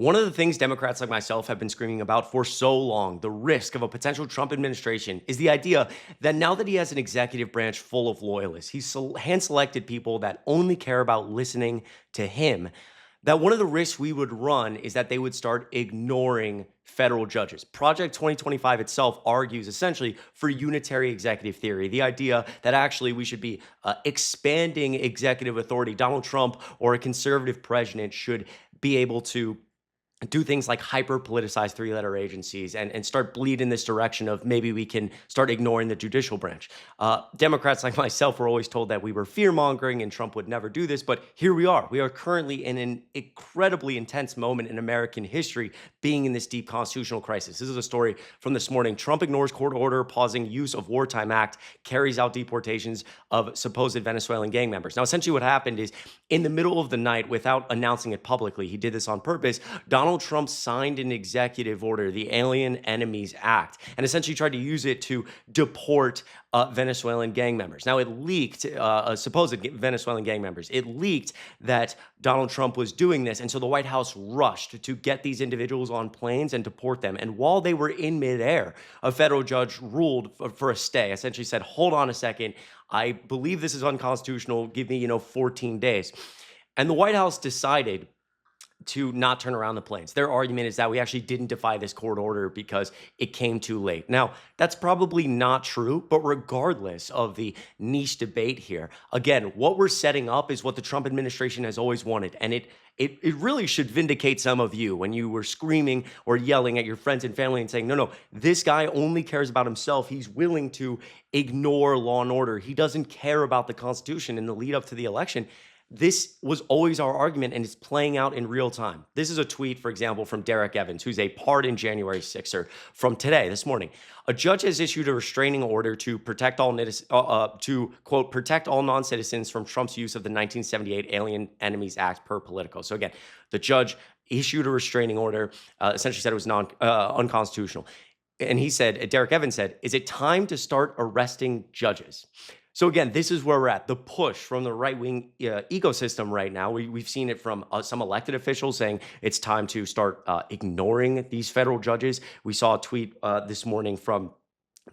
One of the things Democrats like myself have been screaming about for so long, the risk of a potential Trump administration, is the idea that now that he has an executive branch full of loyalists, he's hand selected people that only care about listening to him, that one of the risks we would run is that they would start ignoring federal judges. Project 2025 itself argues essentially for unitary executive theory, the idea that actually we should be expanding executive authority. Donald Trump or a conservative president should be able to do things like hyper politicize three-letter agencies and start bleed in this direction of maybe we can start ignoring the judicial branch. Democrats like myself were always told that we were fear-mongering and Trump would never do this, but here we are. We are currently in an incredibly intense moment in American history, being in this deep constitutional crisis. This is a story from this morning. Trump ignores court order pausing use of wartime act, carries out deportations of supposed Venezuelan gang members. Now, essentially what happened is in the middle of the night, without announcing it publicly, he did this on purpose, Donald Trump signed an executive order, the Alien Enemies Act, and essentially tried to use it to deport Venezuelan gang members. Now, it leaked, supposed Venezuelan gang members, it leaked that Donald Trump was doing this, and so the White House rushed to get these individuals on planes and deport them. And while they were in midair, a federal judge ruled for a stay, essentially said, hold on a second, I believe this is unconstitutional, give me, 14 days. And the White House decided to not turn around the planes. Their argument is that we actually didn't defy this court order because it came too late. Now, that's probably not true, but regardless of the niche debate here, again, what we're setting up is what the Trump administration has always wanted. And it really should vindicate some of you when you were screaming or yelling at your friends and family and saying, no, this guy only cares about himself. He's willing to ignore law and order. He doesn't care about the Constitution in the lead up to the election. This was always our argument, and it's playing out in real time. This is a tweet, for example, from Derek Evans, who's a pardoned January 6er from today, this morning. A judge has issued a restraining order to protect all, quote, protect all non-citizens from Trump's use of the 1978 Alien Enemies Act per Politico. So again, the judge issued a restraining order, essentially said it was unconstitutional. And he said, Derek Evans said, is it time to start arresting judges? So again, this is where we're at. The push from the right-wing ecosystem right now. We've seen it from some elected officials saying it's time to start ignoring these federal judges. We saw a tweet this morning from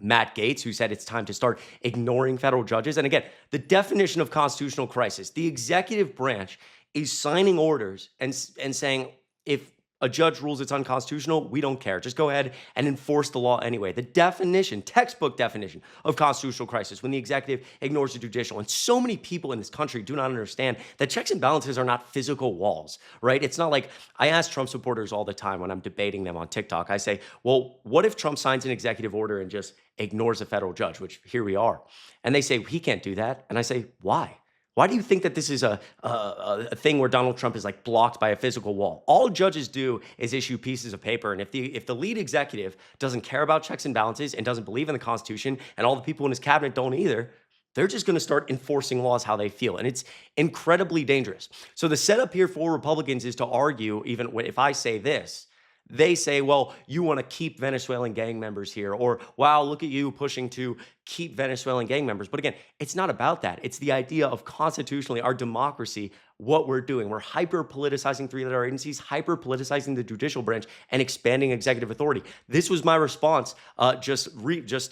Matt Gaetz, who said it's time to start ignoring federal judges. And again, the definition of constitutional crisis, the executive branch is signing orders and saying, if a judge rules it's unconstitutional, we don't care. Just go ahead and enforce the law anyway. The definition, textbook definition of constitutional crisis, when the executive ignores the judicial. And so many people in this country do not understand that checks and balances are not physical walls, right? It's not like, I ask Trump supporters all the time when I'm debating them on TikTok, I say, well, what if Trump signs an executive order and just ignores a federal judge, which here we are. And they say, he can't do that. And I say, why? Why do you think that this is a thing where Donald Trump is like blocked by a physical wall? All judges do is issue pieces of paper. And if the lead executive doesn't care about checks and balances and doesn't believe in the Constitution, and all the people in his cabinet don't either, they're just going to start enforcing laws how they feel. And it's incredibly dangerous. So the setup here for Republicans is to argue, even if I say this, they say, well, you want to keep Venezuelan gang members here, or wow, look at you pushing to keep Venezuelan gang members. But again, it's not about that. It's the idea of constitutionally our democracy, what we're doing. We're hyper-politicizing three-letter agencies, hyper-politicizing the judicial branch, and expanding executive authority. This was my response just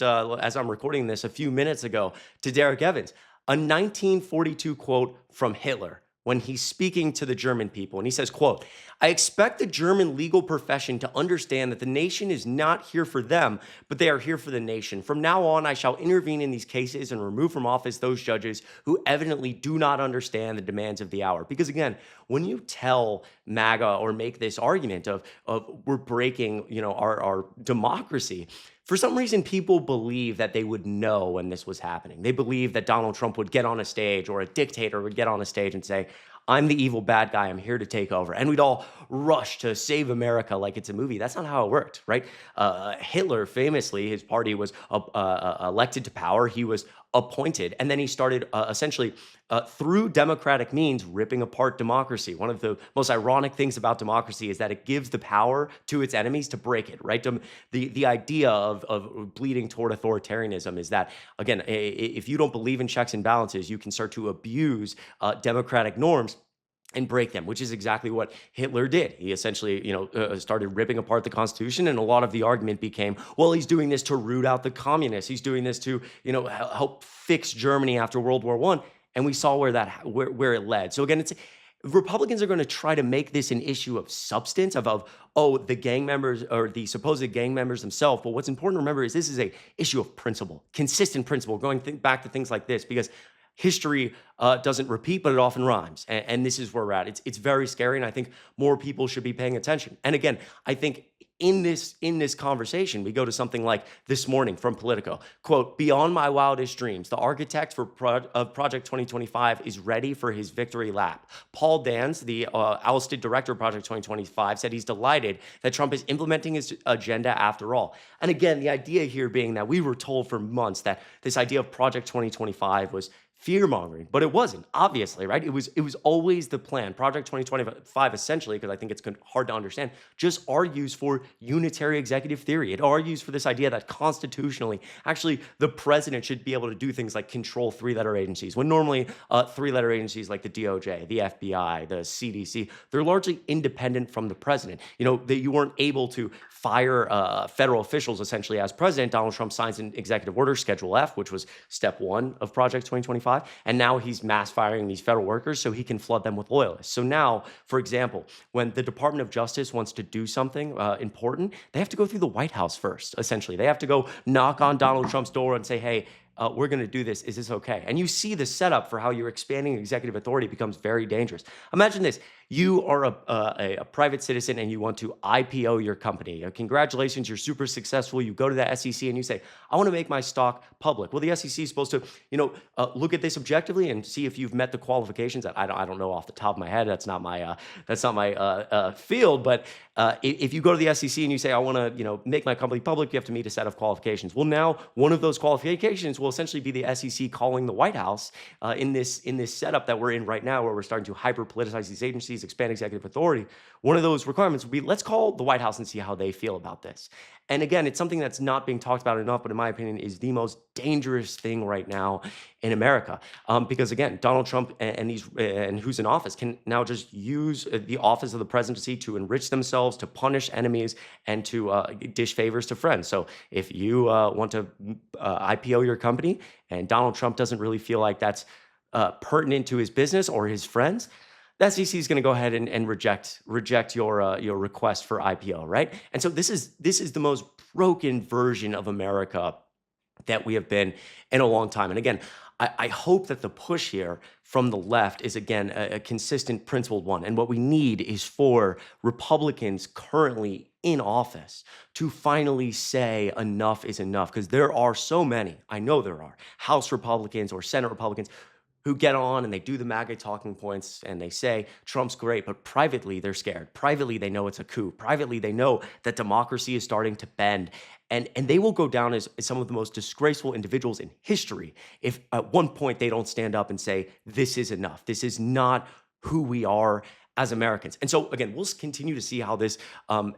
as I'm recording this a few minutes ago to Derek Evans, a 1942 quote from Hitler, when he's speaking to the German people. And he says, quote, I expect the German legal profession to understand that the nation is not here for them, but they are here for the nation. From now on, I shall intervene in these cases and remove from office those judges who evidently do not understand the demands of the hour. Because again, when you tell MAGA or make this argument of we're breaking, our democracy, for some reason, people believe that they would know when this was happening. They believe that Donald Trump would get on a stage or a dictator would get on a stage and say, I'm the evil bad guy. I'm here to take over. And we'd all rush to save America like it's a movie. That's not how it worked, right? Hitler, famously, his party was elected to power. He was appointed. And then he started essentially through democratic means ripping apart democracy. One of the most ironic things about democracy is that it gives the power to its enemies to break it, right? The idea of bleeding toward authoritarianism is that, again, if you don't believe in checks and balances, you can start to abuse democratic norms. and break them, which is exactly what Hitler did. He essentially, started ripping apart the Constitution, and a lot of the argument became, well, he's doing this to root out the communists. He's doing this to, help fix Germany after World War One. And we saw where it led. So again, it's Republicans are going to try to make this an issue of substance, of oh, the gang members or the supposed gang members themselves. But what's important to remember is this is a issue of principle, consistent principle, going back to things like this, because history doesn't repeat, but it often rhymes. And this is where we're at. It's very scary, and I think more people should be paying attention. And again, I think in this conversation, we go to something like this morning from Politico. Quote, beyond my wildest dreams, the architect of Project 2025 is ready for his victory lap. Paul Dans, the ousted director of Project 2025, said he's delighted that Trump is implementing his agenda after all. And again, the idea here being that we were told for months that this idea of Project 2025 was fear-mongering, but it wasn't, obviously, right? It was always the plan. Project 2025, essentially, because I think it's hard to understand, just argues for unitary executive theory. It argues for this idea that constitutionally, actually, the president should be able to do things like control three-letter agencies, when normally three-letter agencies like the DOJ, the FBI, the CDC, they're largely independent from the president. That you weren't able to fire federal officials, essentially, as president. Donald Trump signs an executive order, Schedule F, which was step one of Project 2025. And now he's mass firing these federal workers so he can flood them with loyalists. So now, for example, when the Department of Justice wants to do something important, they have to go through the White House first, essentially. They have to go knock on Donald Trump's door and say, hey, we're going to do this. Is this okay? And you see the setup for how you're expanding executive authority becomes very dangerous. Imagine this. You are a private citizen and you want to IPO your company. Congratulations, you're super successful. You go to the SEC and you say, I want to make my stock public. Well, the SEC is supposed to, look at this objectively and see if you've met the qualifications. I don't know off the top of my head. That's not my field. But if you go to the SEC and you say, I want to, make my company public, you have to meet a set of qualifications. Well, now one of those qualifications will essentially be the SEC calling the White House in this setup that we're in right now, where we're starting to hyper politicize these agencies, expand executive authority. One of those requirements would be, let's call the White House and see how they feel about this. And again, it's something that's not being talked about enough, but in my opinion, is the most dangerous thing right now in America. Because again, Donald Trump and who's in office can now just use the office of the presidency to enrich themselves, to punish enemies, and to dish favors to friends. So if you want to IPO your company and Donald Trump doesn't really feel like that's pertinent to his business or his friends, the SEC is going to go ahead and reject your request for IPO, right? And so this is the most broken version of America that we have been in a long time. And again, I hope that the push here from the left is, again, a consistent, principled one. And what we need is for Republicans currently in office to finally say enough is enough, because there are so many, I know there are, House Republicans or Senate Republicans who get on and they do the MAGA talking points and they say Trump's great, but privately they're scared. Privately, they know it's a coup. Privately, they know that democracy is starting to bend. And they will go down as some of the most disgraceful individuals in history if at one point they don't stand up and say, this is enough. This is not who we are as Americans. And so, again, we'll continue to see how this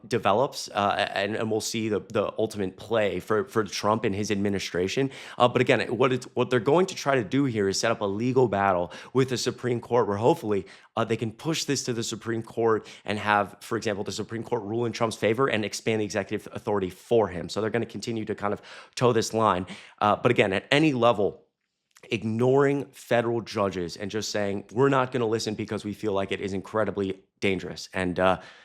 develops, and we'll see the ultimate play for Trump and his administration. But again, what they're going to try to do here is set up a legal battle with the Supreme Court, where hopefully they can push this to the Supreme Court and have, for example, the Supreme Court rule in Trump's favor and expand the executive authority for him. So they're going to continue to kind of toe this line. But again, at any level, ignoring federal judges and just saying, we're not going to listen because we feel like it is incredibly dangerous. And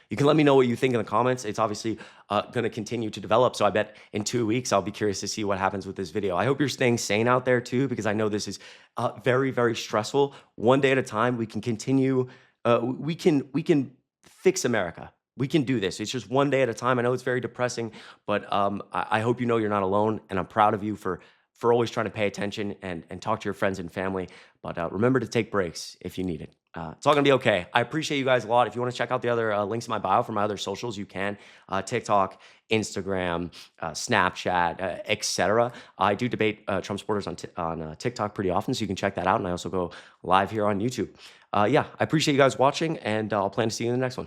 you can let me know what you think in the comments. It's obviously going to continue to develop. So I bet in 2 weeks, I'll be curious to see what happens with this video. I hope you're staying sane out there too, because I know this is very, very stressful. One day at a time, we can continue. We can fix America. We can do this. It's just one day at a time. I know it's very depressing, but I hope you know you're not alone. And I'm proud of you for always trying to pay attention and talk to your friends and family. But remember to take breaks if you need it. It's all going to be okay. I appreciate you guys a lot. If you want to check out the other links in my bio for my other socials, you can. TikTok, Instagram, Snapchat, etc. I do debate Trump supporters on TikTok pretty often, so you can check that out. And I also go live here on YouTube. Yeah, I appreciate you guys watching, and I'll plan to see you in the next one.